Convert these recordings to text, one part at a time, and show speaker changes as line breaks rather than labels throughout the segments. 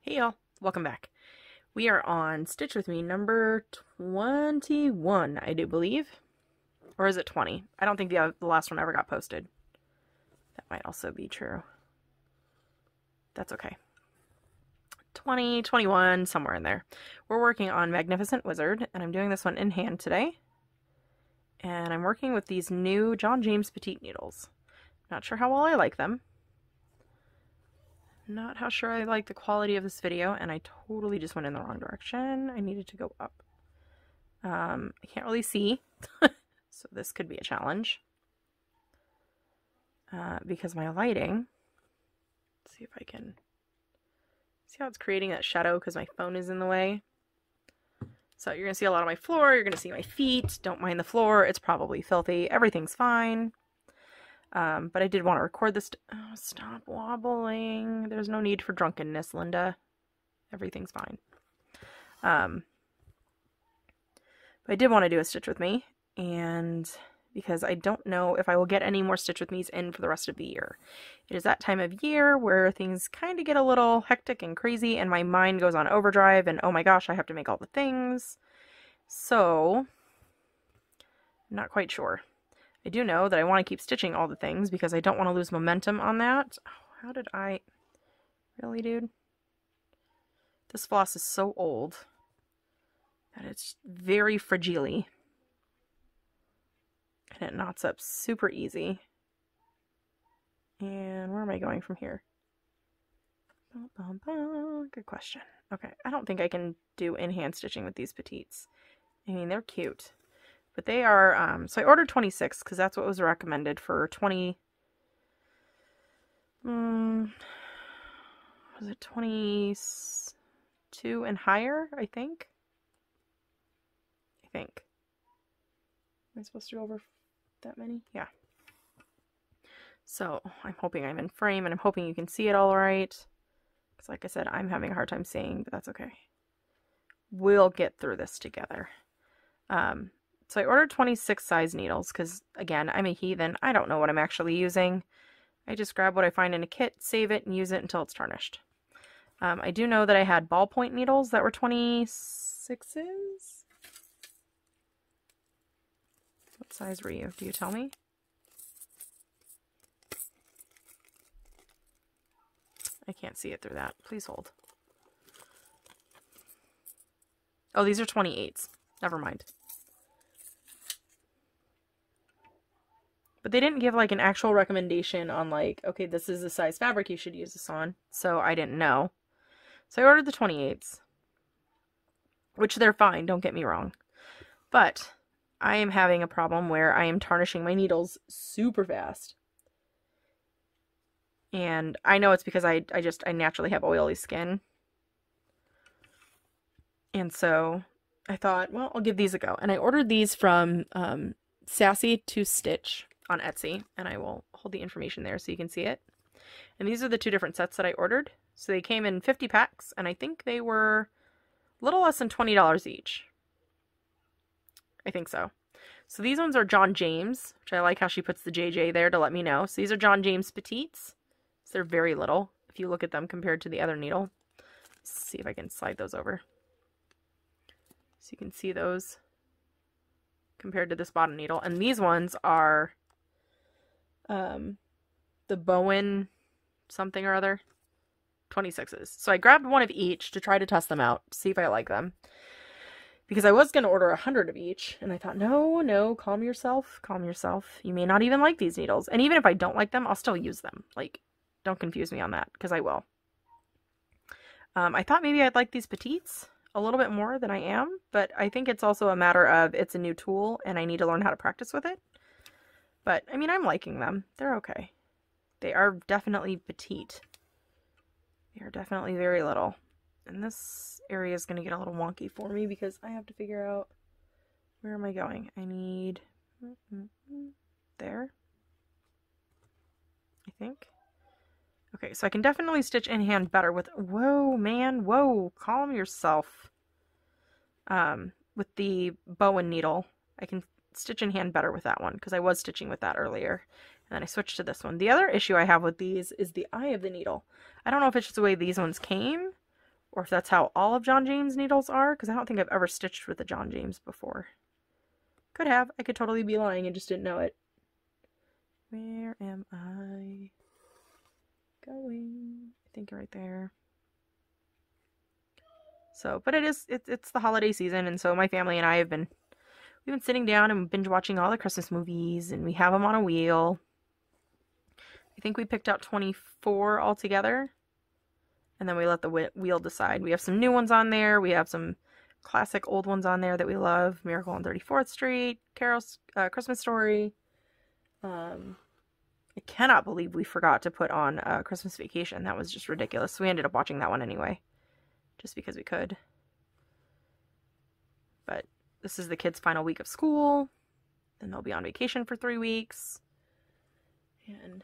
Hey y'all, welcome back. We are on Stitch With Me number 21, I do believe. Or is it 20? I don't think the last one ever got posted. That might also be true. That's okay. 20, 21, somewhere in there. We're working on Magnificent Wizard, and I'm doing this one in hand today. And I'm working with these new John James Petite needles. Not sure how well I like them. Not how sure I like the quality of this video, and I totally just went in the wrong direction. I needed to go up. I can't really see, so this could be a challenge. Because my lighting, let's see if I can see how it's creating that shadow because my phone is in the way. So you're going to see a lot of my floor, you're going to see my feet. Don't mind the floor, it's probably filthy. Everything's fine. But I did want to record this. Oh, stop wobbling. There's no need for drunkenness, Linda. Everything's fine. But I did want to do a Stitch With Me, and because I don't know if I will get any more Stitch With Me's in for the rest of the year. It is that time of year where things kind of get a little hectic and crazy, and my mind goes on overdrive, and oh my gosh, I have to make all the things. So, I'm not quite sure. I do know that I want to keep stitching all the things because I don't want to lose momentum on that. Oh, how did I... Really, dude? This floss is so old that it's very fragile. And it knots up super easy. And where am I going from here? Good question. Okay, I don't think I can do in-hand stitching with these petites. I mean, they're cute. But they are, so I ordered 26 because that's what was recommended for 20, was it 22 and higher, I think? Am I supposed to go over that many? Yeah. So I'm hoping I'm in frame and I'm hoping you can see it all right. Because like I said, I'm having a hard time seeing, but that's okay. We'll get through this together. So I ordered 26 size needles because, again, I'm a heathen. I don't know what I'm actually using. I just grab what I find in a kit, save it, and use it until it's tarnished. I do know that I had ballpoint needles that were 26s. What size were you? Do you tell me? I can't see it through that. Please hold. Oh, these are 28s. Never mind. But they didn't give like an actual recommendation on like, okay, this is the size fabric you should use this on. So I didn't know. So I ordered the 28s. Which they're fine, don't get me wrong. But I am having a problem where I am tarnishing my needles super fast. And I know it's because I naturally have oily skin. And so I thought, well, I'll give these a go. And I ordered these from Sassy to Stitch on Etsy, and I will hold the information there so you can see it. And these are the two different sets that I ordered. So they came in 50 packs, and I think they were a little less than $20 each. I think so. So these ones are John James, which I like how she puts the JJ there to let me know. So these are John James Petites. So they're very little if you look at them compared to the other needle. Let's see if I can slide those over. So you can see those compared to this bottom needle. And these ones are the Bowen something or other 26s. So I grabbed one of each to try to test them out, see if I like them. Because I was going to order 100 of each, and I thought, no, calm yourself, calm yourself. You may not even like these needles. And even if I don't like them, I'll still use them. Like, don't confuse me on that, because I will. I thought maybe I'd like these petites a little bit more than I am, but I think it's also a matter of it's a new tool, and I need to learn how to practice with it. But, I mean, I'm liking them. They're okay. They are definitely petite. They are definitely very little. And this area is going to get a little wonky for me because I have to figure out where am I going. I need there, I think. Okay, so I can definitely stitch in hand better with, whoa, man, whoa, calm yourself. With the Bowen needle, I can stitch in hand better with that one because I was stitching with that earlier. And then I switched to this one. The other issue I have with these is the eye of the needle. I don't know if it's just the way these ones came Or if that's how all of John James needles are, because I don't think I've ever stitched with a John James before. Could have. I could totally be lying and just didn't know it. Where am I going? I think right there. So, but it's the holiday season, and so my family and I we've been sitting down and binge watching all the Christmas movies, and we have them on a wheel. I think we picked out 24 altogether, and then we let the wheel decide. We have some new ones on there. We have some classic old ones on there that we love. Miracle on 34th Street, Carol's Christmas Story. I cannot believe we forgot to put on Christmas Vacation. That was just ridiculous. So we ended up watching that one anyway, just because we could. But this is the kids' final week of school. Then they'll be on vacation for 3 weeks. And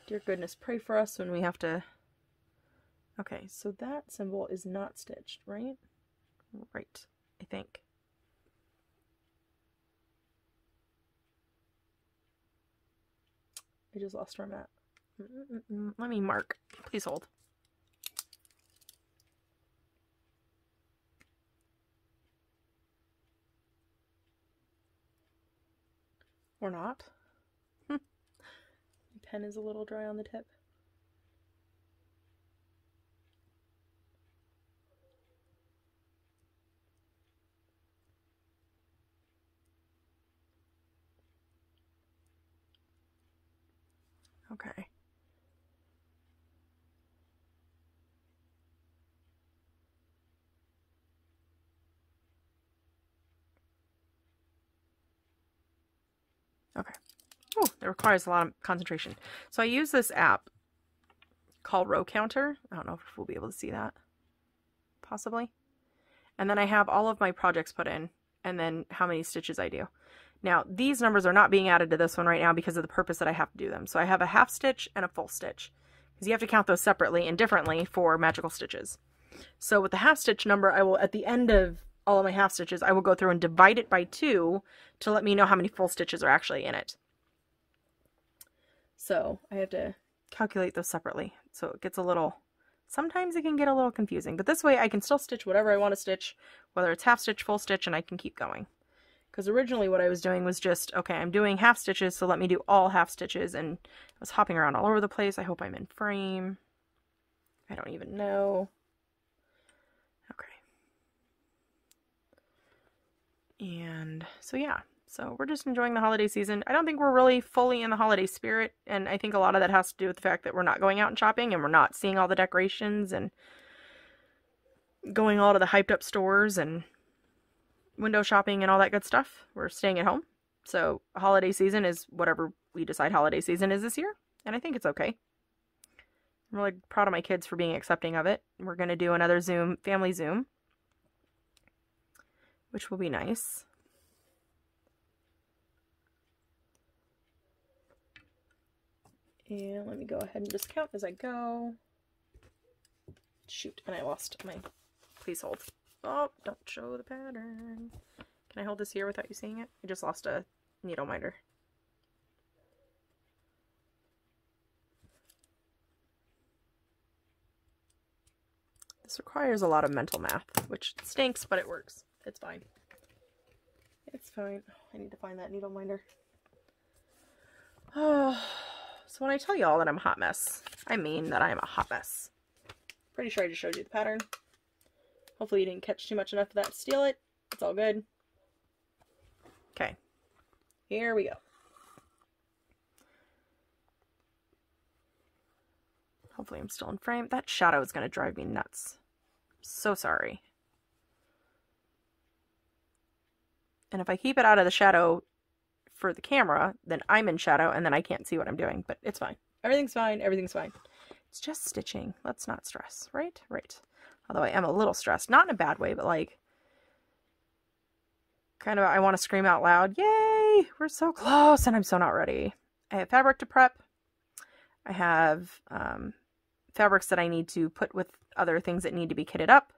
dear goodness, pray for us when we have to... Okay, so that symbol is not stitched, right? Right, I think. I just lost where I'm at. Let me mark. Please hold. Or not. My pen is a little dry on the tip. Okay. Okay. Oh, it requires a lot of concentration. So I use this app called Row Counter. I don't know if we'll be able to see that. Possibly. And then I have all of my projects put in, and then how many stitches I do. Now, these numbers are not being added to this one right now because of the purpose that I have to do them. So I have a half stitch and a full stitch, because you have to count those separately and differently for magical stitches. So with the half stitch number, I will, at the end of all of my half stitches, I will go through and divide it by 2 to let me know how many full stitches are actually in it. So I have to calculate those separately. So it gets a little, sometimes it can get a little confusing, but this way I can still stitch whatever I want to stitch, whether it's half stitch, full stitch, and I can keep going. Because originally what I was doing was just, okay, I'm doing half stitches, so let me do all half stitches, and I was hopping around all over the place. I hope I'm in frame. I don't even know. Okay. And so yeah, so we're just enjoying the holiday season. I don't think we're really fully in the holiday spirit, and I think a lot of that has to do with the fact that we're not going out and shopping, and we're not seeing all the decorations, and going all to the hyped up stores, and window shopping and all that good stuff. We're staying at home. So holiday season is whatever we decide holiday season is this year. And I think it's okay. I'm really proud of my kids for being accepting of it. We're going to do another Zoom, family Zoom, which will be nice. And let me go ahead and just count as I go. Shoot, and I lost my, please hold. Oh, don't show the pattern. Can I hold this here without you seeing it? I just lost a needle minder. This requires a lot of mental math, which stinks, but it works. It's fine. It's fine. I need to find that needle minder. Oh, so when I tell y'all that I'm a hot mess, I mean that I'm a hot mess. Pretty sure I just showed you the pattern. Hopefully you didn't catch too much enough of that to steal it. It's all good. Okay. Here we go. Hopefully I'm still in frame. That shadow is going to drive me nuts. I'm so sorry. And if I keep it out of the shadow for the camera, then I'm in shadow and then I can't see what I'm doing. But it's fine. Everything's fine. Everything's fine. It's just stitching. Let's not stress. Right? Right. Although I am a little stressed. Not in a bad way, but like, kind of, I want to scream out loud, yay, we're so close, and I'm so not ready. I have fabric to prep. I have fabrics that I need to put with other things that need to be kitted up.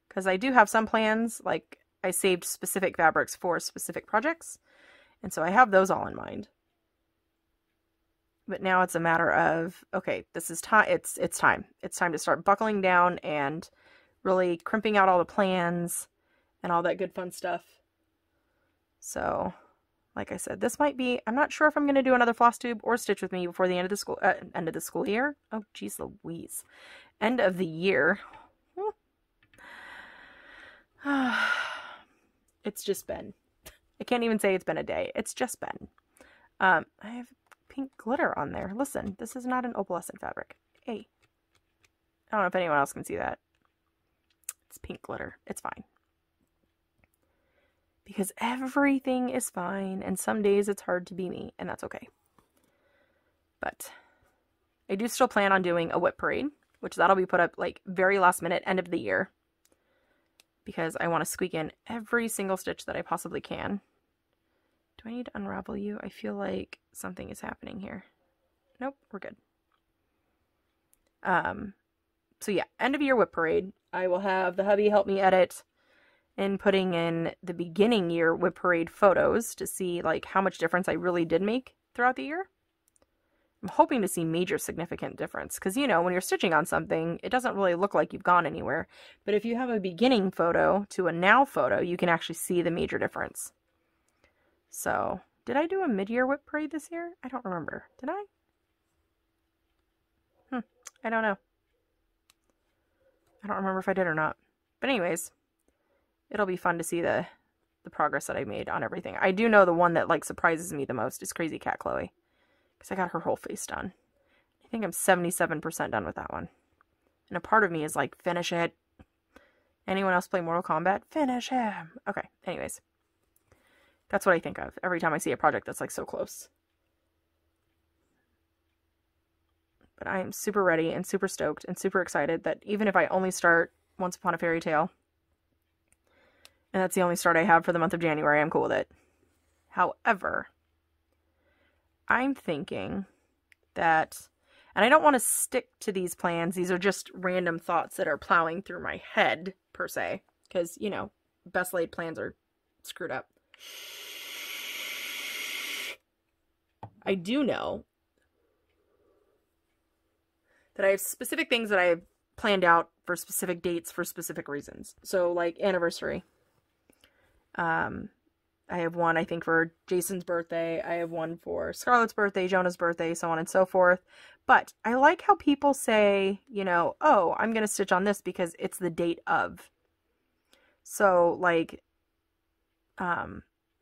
Because I do have some plans, like I saved specific fabrics for specific projects. And so I have those all in mind. But now it's a matter of, okay, this is time. It's time. It's time to start buckling down and really crimping out all the plans and all that good fun stuff. So, like I said, this might be, I'm not sure if I'm going to do another floss tube or stitch with me before the end of the school year. Oh, geez Louise. End of the year. It's just been, I can't even say it's been a day. It's just been. I have pink glitter on there. Listen, this is not an opalescent fabric. Hey. I don't know if anyone else can see that. It's pink glitter. It's fine. Because everything is fine, and some days it's hard to be me, and that's okay. But I do still plan on doing a whip parade, which that'll be put up like very last minute, end of the year. Because I want to squeak in every single stitch that I possibly can. Do I need to unravel you? I feel like something is happening here. Nope, we're good. So yeah, end of year whip parade. I will have the hubby help me edit and putting in the beginning year whip parade photos to see like how much difference I really did make throughout the year. I'm hoping to see major significant difference because, you know, when you're stitching on something, it doesn't really look like you've gone anywhere. But if you have a beginning photo to a now photo, you can actually see the major difference. So, did I do a mid-year whip parade this year? I don't remember. Did I? I don't know. I don't remember if I did or not. But anyways, it'll be fun to see the progress that I made on everything. I do know the one that like surprises me the most is Crazy Cat Chloe. Because I got her whole face done. I think I'm 77% done with that one. And a part of me is like, finish it. Anyone else play Mortal Kombat? Finish him. Okay, anyways. That's what I think of every time I see a project that's like so close. But I am super ready and super stoked and super excited that even if I only start Once Upon a Fairy Tale, and that's the only start I have for the month of January, I'm cool with it. However, I'm thinking that, and I don't want to stick to these plans, these are just random thoughts that are plowing through my head, per se, because, you know, best laid plans are screwed up. I do know that I have specific things that I have planned out for specific dates for specific reasons. So, like, anniversary. I have one, I think, for Jason's birthday. I have one for Scarlett's birthday, Jonah's birthday, so on and so forth. But I like how people say, you know, oh, I'm going to stitch on this because it's the date of. So, like,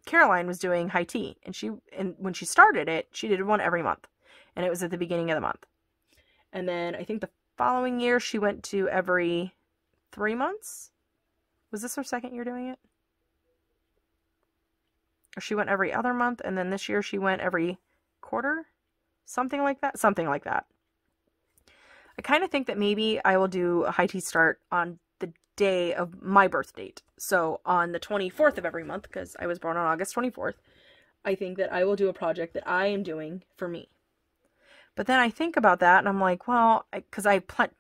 Caroline was doing high tea, and when she started it, she did one every month. And it was at the beginning of the month. And then I think the following year, she went to every 3 months. Was this her second year doing it? Or she went every other month, and then this year she went every quarter? Something like that? Something like that. I kind of think that maybe I will do a high tea start on the day of my birth date. So on the 24th of every month, because I was born on August 24th, I think that I will do a project that I am doing for me. But then I think about that, and I'm like, well, because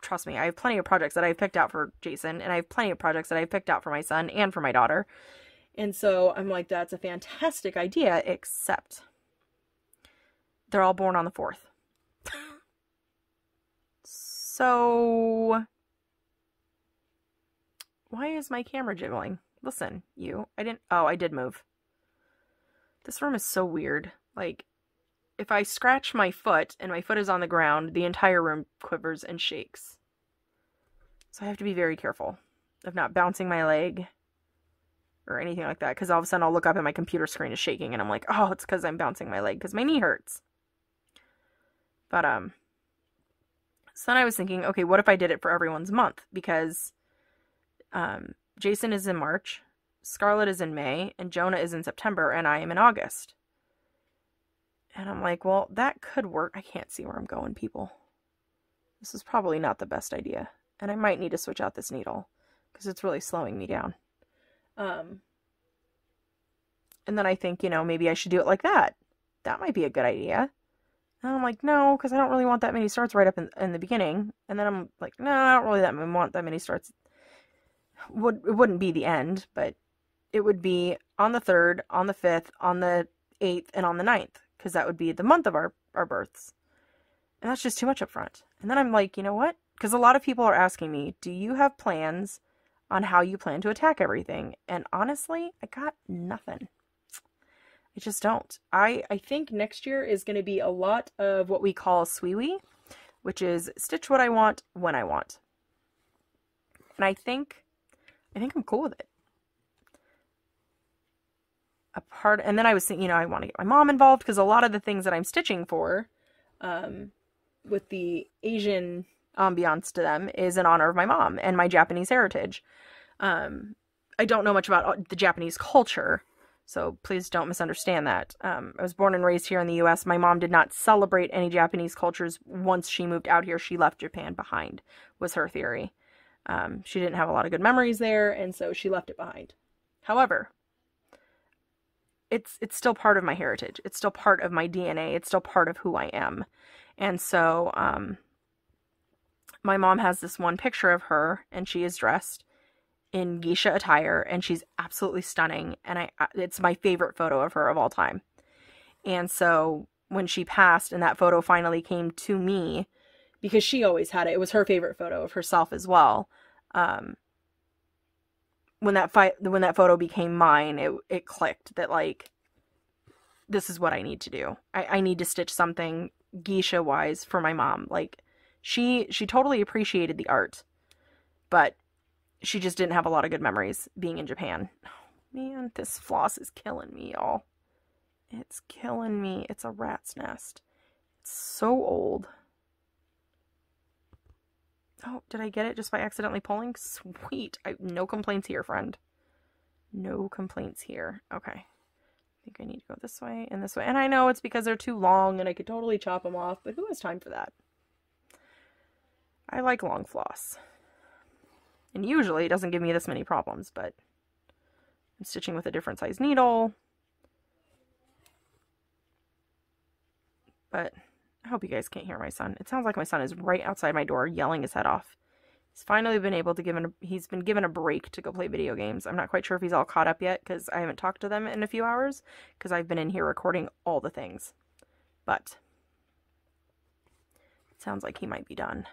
trust me, I have plenty of projects that I've picked out for Jason, and I have plenty of projects that I've picked out for my son and for my daughter. And so I'm like, that's a fantastic idea, except they're all born on the 4th. So why is my camera jiggling? Listen, I did move. This room is so weird. Like, if I scratch my foot and my foot is on the ground, the entire room quivers and shakes. So I have to be very careful of not bouncing my leg or anything like that, because all of a sudden I'll look up and my computer screen is shaking and I'm like, oh, it's because I'm bouncing my leg because my knee hurts. But so then I was thinking, okay, what if I did it for everyone's month? Because Jason is in March, Scarlett is in May, and Jonah is in September, and I am in August. And I'm like, well, that could work. I can't see where I'm going, people. This is probably not the best idea. And I might need to switch out this needle because it's really slowing me down. And then I think, you know, maybe I should do it like that. That might be a good idea. And I'm like, no, because I don't really want that many starts right up in the beginning. And then I'm like, no, I don't really want that many starts. It wouldn't be the end, but it would be on the 3rd, on the 5th, on the 8th, and on the 9th. Because that would be the month of our births. And that's just too much up front. And then I'm like, you know what? Because a lot of people are asking me, do you have plans on how you plan to attack everything. And honestly, I got nothing. I just don't. I think next year is going to be a lot of what we call sweewee, which is stitch what I want when I want. And I think I'm cool with it. And then I was thinking, I want to get my mom involved, because a lot of the things that I'm stitching for, with the Asian ambiance to them, is in honor of my mom and my Japanese heritage. I don't know much about the Japanese culture, so please don't misunderstand that. I was born and raised here in the U.S. My mom did not celebrate any Japanese cultures once she moved out here. She left Japan behind, was her theory. She didn't have a lot of good memories there, and so she left it behind. However, it's still part of my heritage. It's still part of my DNA. It's still part of who I am. And so, my mom has this one picture of her, and she is dressed in geisha attire, and she's absolutely stunning. And it's my favorite photo of her of all time. And so when she passed and that photo finally came to me, because she always had it, it was her favorite photo of herself as well. When that photo became mine, it clicked that, like, this is what I need to do. I need to stitch something geisha wise for my mom. Like, she totally appreciated the art, but she just didn't have a lot of good memories being in Japan. Oh, man, this floss is killing me, y'all. It's killing me. It's a rat's nest. It's so old. Oh, did I get it just by accidentally pulling? Sweet. No complaints here, friend. No complaints here. Okay. I think I need to go this way and this way. And I know it's because they're too long and I could totally chop them off, but who has time for that? I like long floss. And usually it doesn't give me this many problems, but I'm stitching with a different size needle. But I hope you guys can't hear my son. It sounds like my son is right outside my door yelling his head off. He's finally been able to he's been given a break to go play video games. I'm not quite sure if he's all caught up yet, because I haven't talked to them in a few hours, because I've been in here recording all the things. But it sounds like he might be done.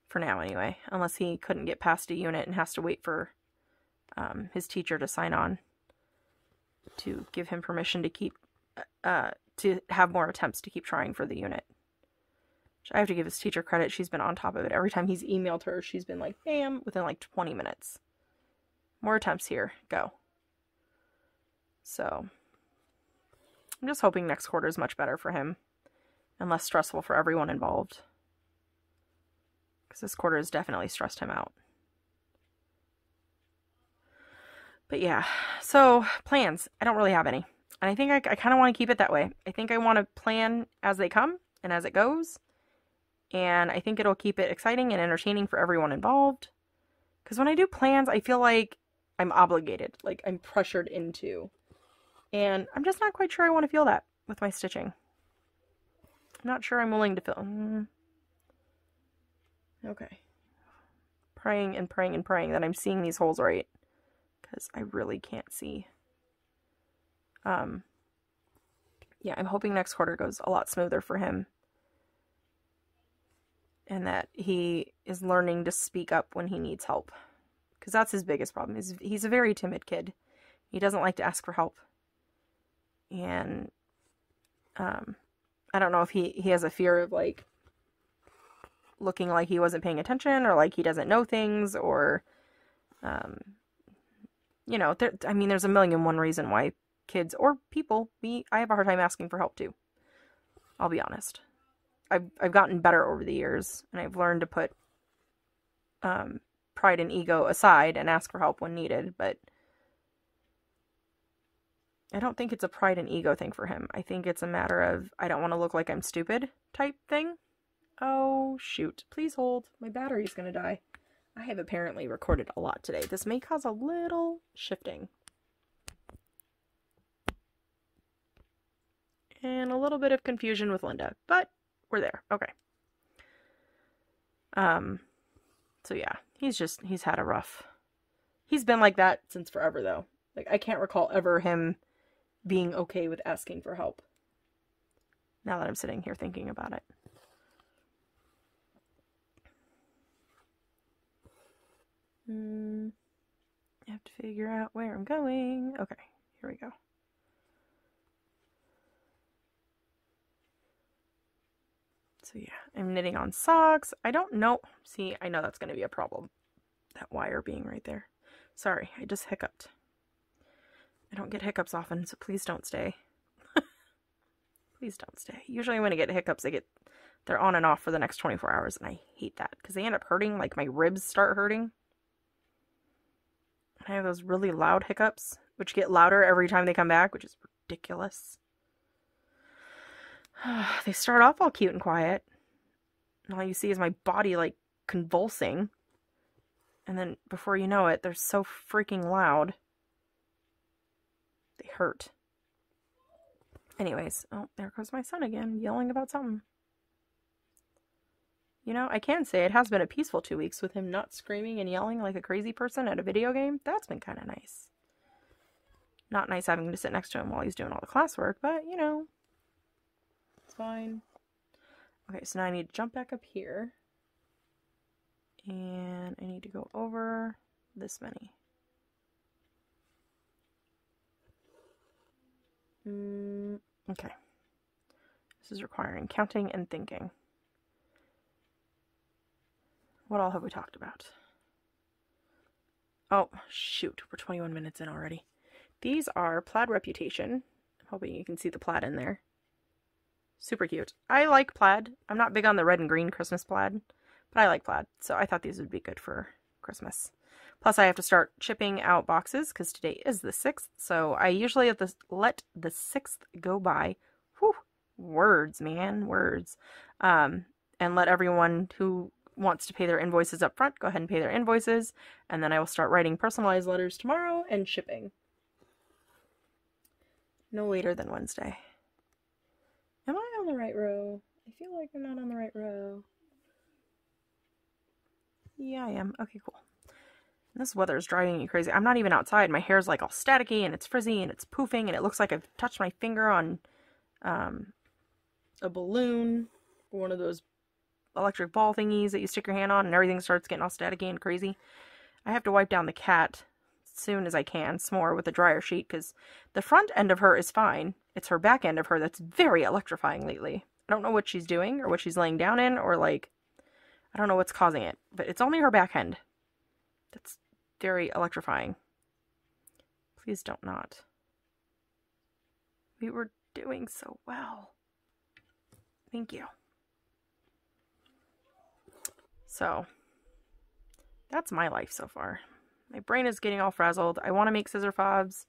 For now, anyway. Unless he couldn't get past a unit and has to wait for his teacher to sign on to give him permission to keep, to have more attempts to keep trying for the unit. I have to give his teacher credit. She's been on top of it. Every time he's emailed her, she's been like, bam, within like 20 minutes. More attempts here. Go. So, I'm just hoping next quarter is much better for him and less stressful for everyone involved. Because this quarter has definitely stressed him out. But yeah, so plans. I don't really have any. And I think I kind of want to keep it that way. I think I want to plan as they come and as it goes. And I think it'll keep it exciting and entertaining for everyone involved. Because when I do plans, I feel like I'm obligated. Like I'm pressured into. And I'm just not quite sure I want to feel that with my stitching. I'm not sure I'm willing to feel... Okay. Praying and praying and praying that I'm seeing these holes right. Because I really can't see. Yeah, I'm hoping next quarter goes a lot smoother for him. And that he is learning to speak up when he needs help. Because that's his biggest problem. He's a very timid kid. He doesn't like to ask for help. And I don't know if he has a fear of like looking like he wasn't paying attention, or like he doesn't know things, or you know, I mean, there's a million and one reason why kids or people, I have a hard time asking for help too. I'll be honest. I've gotten better over the years, and I've learned to put pride and ego aside and ask for help when needed, but I don't think it's a pride and ego thing for him. I think it's a matter of, I don't want to look like I'm stupid type thing. Oh, shoot. Please hold. My battery's going to die. I have apparently recorded a lot today. This may cause a little shifting. And a little bit of confusion with Linda, but we're there. Okay. So yeah, he's had a rough... He's been like that since forever, though. Like, I can't recall ever him being okay with asking for help. Now that I'm sitting here thinking about it. I have to figure out where I'm going. Okay, here we go. So yeah, I'm knitting on socks. I don't know. See, I know that's going to be a problem. That wire being right there. Sorry, I just hiccuped. I don't get hiccups often, so please don't stay. Please don't stay. Usually when I get hiccups, they're on and off for the next 24 hours, and I hate that because they end up hurting. Like my ribs start hurting. I have those really loud hiccups, which get louder every time they come back, which is ridiculous. They start off all cute and quiet, and all you see is my body like convulsing. And then before you know it, they're so freaking loud. They hurt. Anyways, oh, there goes my son again, yelling about something. You know, I can say it has been a peaceful 2 weeks with him not screaming and yelling like a crazy person at a video game. That's been kind of nice. Not nice having to sit next to him while he's doing all the classwork, but, you know, it's fine. Okay, so now I need to jump back up here. And I need to go over this many. Okay. This is requiring counting and thinking. What all have we talked about? Oh, shoot. We're 21 minutes in already. These are Plaid Reputation. I'm hoping you can see the plaid in there. Super cute. I like plaid. I'm not big on the red and green Christmas plaid, but I like plaid. So I thought these would be good for Christmas. Plus, I have to start shipping out boxes because today is the 6th. So I usually have to let the 6th go by. Whew. Words, man. Words. And let everyone who wants to pay their invoices up front go ahead and pay their invoices. And then I will start writing personalized letters tomorrow and shipping. No later than Wednesday. Am I on the right row? I feel like I'm not on the right row. Yeah, I am. Okay, cool. This weather is driving me crazy. I'm not even outside. My hair's like all staticky and it's frizzy and it's poofing and it looks like I've touched my finger on a balloon, or one of those electric ball thingies that you stick your hand on and everything starts getting all staticky and crazy. I have to wipe down the cat as soon as I can, some more with a dryer sheet, because the front end of her is fine. It's her back end of her that's very electrifying lately. I don't know what she's doing or what she's laying down in, or like, I don't know what's causing it, but it's only her back end that's very electrifying. Please don't not. We were doing so well. Thank you. So, that's my life so far. My brain is getting all frazzled. I want to make scissor fobs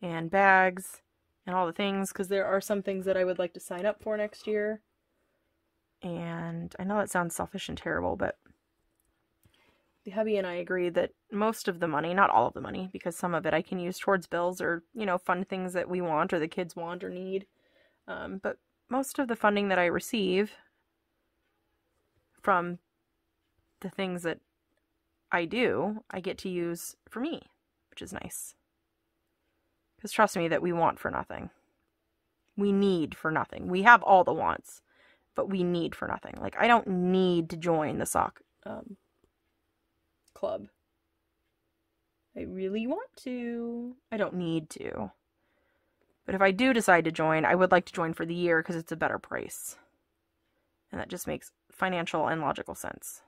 and bags and all the things, because there are some things that I would like to sign up for next year. And I know that sounds selfish and terrible, but the hubby and I agreed that most of the money, not all of the money, because some of it I can use towards bills or, you know, fun things that we want or the kids want or need. But most of the funding that I receive from the things that I do, I get to use for me, which is nice. Because trust me that we want for nothing. We need for nothing. We have all the wants, but we need for nothing. Like, I don't need to join the sock club. I really want to. I don't need to. But if I do decide to join, I would like to join for the year because it's a better price. And that just makes financial and logical sense.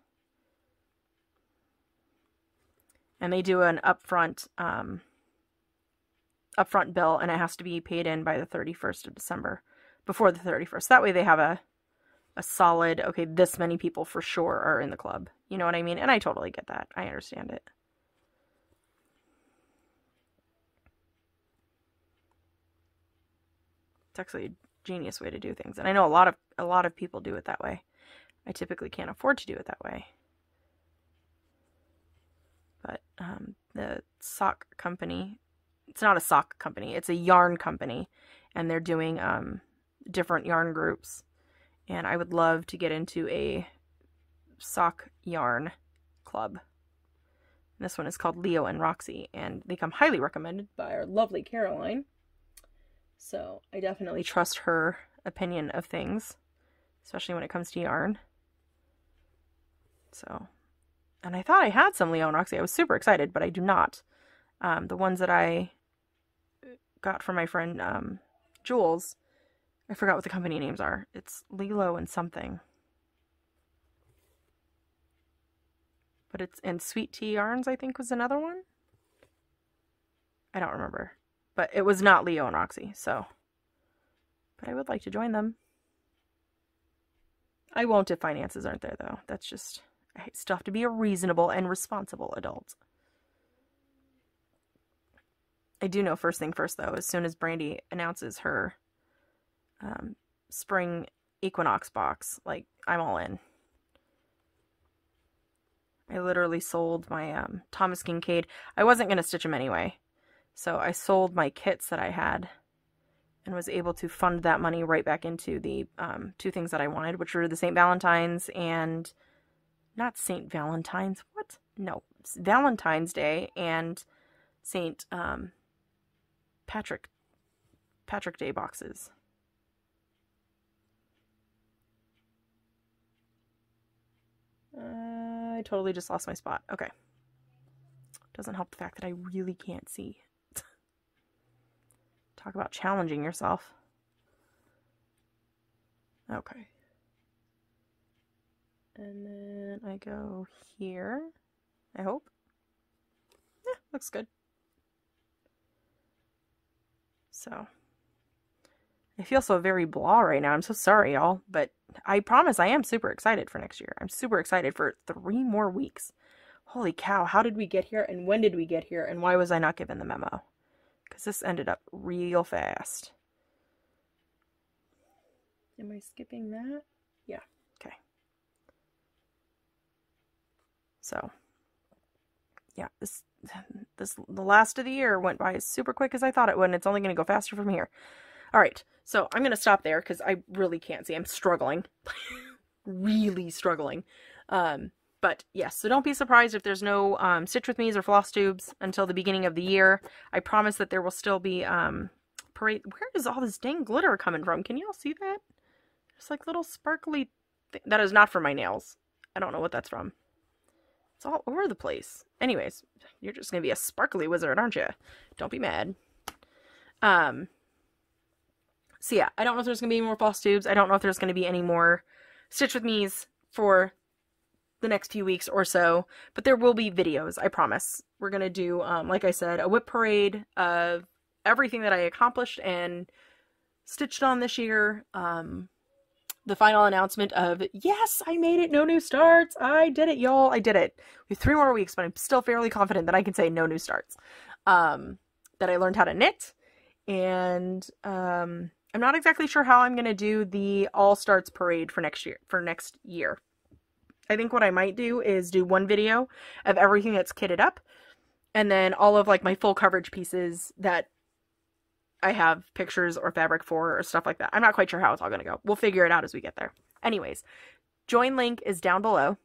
And they do an upfront bill, and it has to be paid in by the 31st of December, before the 31st. That way they have a solid, okay, this many people for sure are in the club. You know what I mean? And I totally get that. I understand it. It's actually a genius way to do things. And I know a lot of people do it that way. I typically can't afford to do it that way. But the sock company, it's not a sock company, it's a yarn company, and they're doing different yarn groups. And I would love to get into a sock yarn club. And this one is called Leo and Roxy, and they come highly recommended by our lovely Caroline. So I definitely trust her opinion of things, especially when it comes to yarn. So And I thought I had some Leonoxy. I was super excited, but I do not. The ones that I got from my friend Jules, I forgot what the company names are. It's Lilo and something. But it's, and Sweet Tea Yarns, I think, was another one. I don't remember. But it was not Leonoxy, so. But I would like to join them. I won't if finances aren't there, though. That's just, I still have to be a reasonable and responsible adult. I do know first thing first, though, as soon as Brandy announces her spring equinox box, like, I'm all in. I literally sold my Thomas Kincaid. I wasn't going to stitch them anyway, so I sold my kits that I had and was able to fund that money right back into the two things that I wanted, which were the St. Valentine's and... Not St. Valentine's, what? No, Valentine's Day and St. Patrick Day boxes. I totally just lost my spot. Okay. Doesn't help the fact that I really can't see. Talk about challenging yourself. Okay. And then I go here, I hope. Yeah, looks good. So, I feel so very blah right now. I'm so sorry, y'all. But I promise I am super excited for next year. I'm super excited for 3 more weeks. Holy cow, how did we get here? And when did we get here? And why was I not given the memo? Because this ended up real fast. Am I skipping that? Yeah, okay. So, yeah, the last of the year went by as super quick as I thought it would, and it's only going to go faster from here. All right, so I'm going to stop there because I really can't see. I'm struggling. Really struggling. But yes, so don't be surprised if there's no Stitch With Me's or floss tubes until the beginning of the year. I promise that there will still be parade. Where is all this dang glitter coming from? Can you all see that? It's like little sparkly that is not for my nails. I don't know what that's from. It's all over the place. Anyways, you're just gonna be a sparkly wizard, aren't you? Don't be mad. So yeah, I don't know if there's gonna be any more floss tubes. I don't know if there's gonna be any more Stitch With Me's for the next few weeks or so, but there will be videos, I promise. We're gonna do, like I said, a whip parade of everything that I accomplished and stitched on this year. The final announcement of, yes, I made it, no new starts. I did it, y'all. I did it. We have 3 more weeks, but I'm still fairly confident that I can say no new starts. That I learned how to knit, and I'm not exactly sure how I'm gonna do the All Starts parade for next year. I think what I might do is do one video of everything that's kitted up, and then all of like my full coverage pieces that I have pictures or fabric for or stuff like that. I'm not quite sure how it's all going to go. We'll figure it out as we get there. Anyways, join link is down below.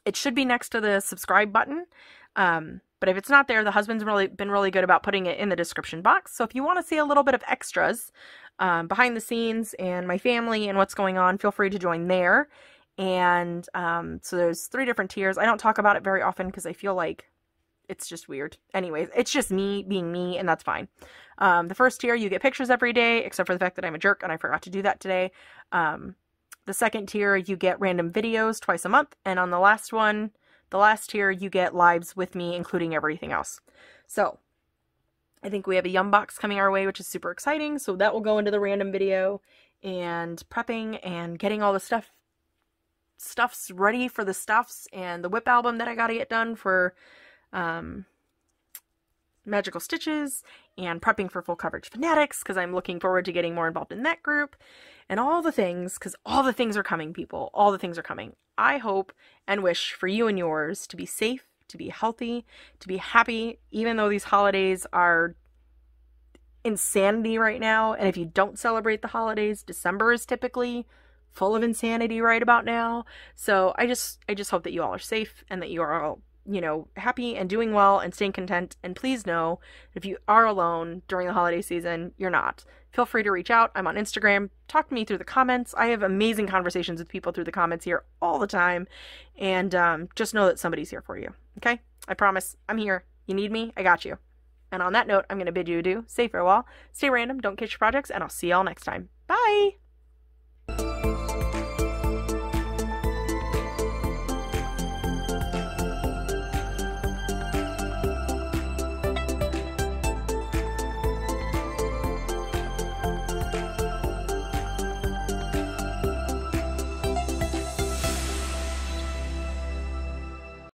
It should be next to the subscribe button. But if it's not there, the husband's been really good about putting it in the description box. So if you want to see a little bit of extras behind the scenes and my family and what's going on, feel free to join there. And so there's 3 different tiers. I don't talk about it very often because I feel like it's just weird. Anyways, it's just me being me, and that's fine. The first tier, you get pictures every day, except for the fact that I'm a jerk and I forgot to do that today. The second tier, you get random videos twice a month. And on the last one, the last tier, you get lives with me, including everything else. So I think we have a Yum box coming our way, which is super exciting. So that will go into the random video, and prepping and getting all the stuffs ready for the stuffs, and the whip album that I got to get done for Magical Stitches, and prepping for Full Coverage Fanatics because I'm looking forward to getting more involved in that group, and all the things, because all the things are coming, people. All the things are coming. I hope and wish for you and yours to be safe, to be healthy, to be happy, even though these holidays are insanity right now. And if you don't celebrate the holidays, December is typically full of insanity right about now. So I just hope that you all are safe and that you are all happy and doing well and staying content. And please know, if you are alone during the holiday season, you're not. Feel free to reach out. I'm on Instagram. Talk to me through the comments. I have amazing conversations with people through the comments here all the time. And just know that somebody's here for you. Okay? I promise. I'm here. You need me? I got you. And on that note, I'm going to bid you adieu. Say farewell. Stay random. Don't catch your projects. And I'll see y'all next time. Bye!